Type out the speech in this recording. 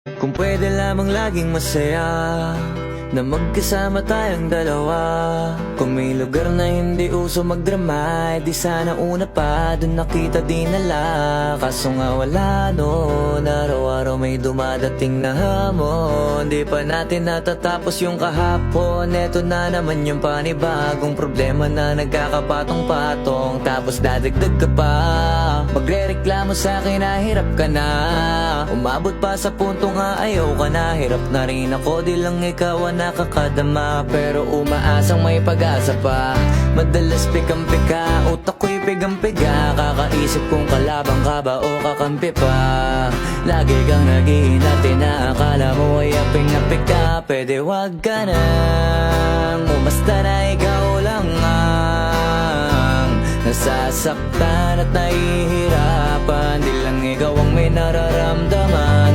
Kung pwede lamang laging masaya na magkasama tayong dalawa. Kung may lugar na hindi uso magdrama, di sana una pa dun nakita dinala. Kaso nga wala noon, araw-araw may dumadating na hamon. Di pa natin natatapos yung kahapon, eto na naman yung panibagong problema na nagkakapatong-patong. Tapos dadagdag ka pa, magrereklamo sa'kin na hirap ka na. Umabot pa sa punto nga ayaw ka na. Hirap na rin ako, di lang ikaw ang nakakadama. Pero umaasang may pag-asa pa. Madalas pikam-pika, utak ko'y pigang-piga. Kakaisip kung kalabang ka ba o kakampi pa. Lagi kang naghihinati na akala mo ay aping-apik ka. Pwede wag ka nang umasta na ikaw lang ang nasasaktan at nahihirapan. Di lang ikaw ang may nararamdaman.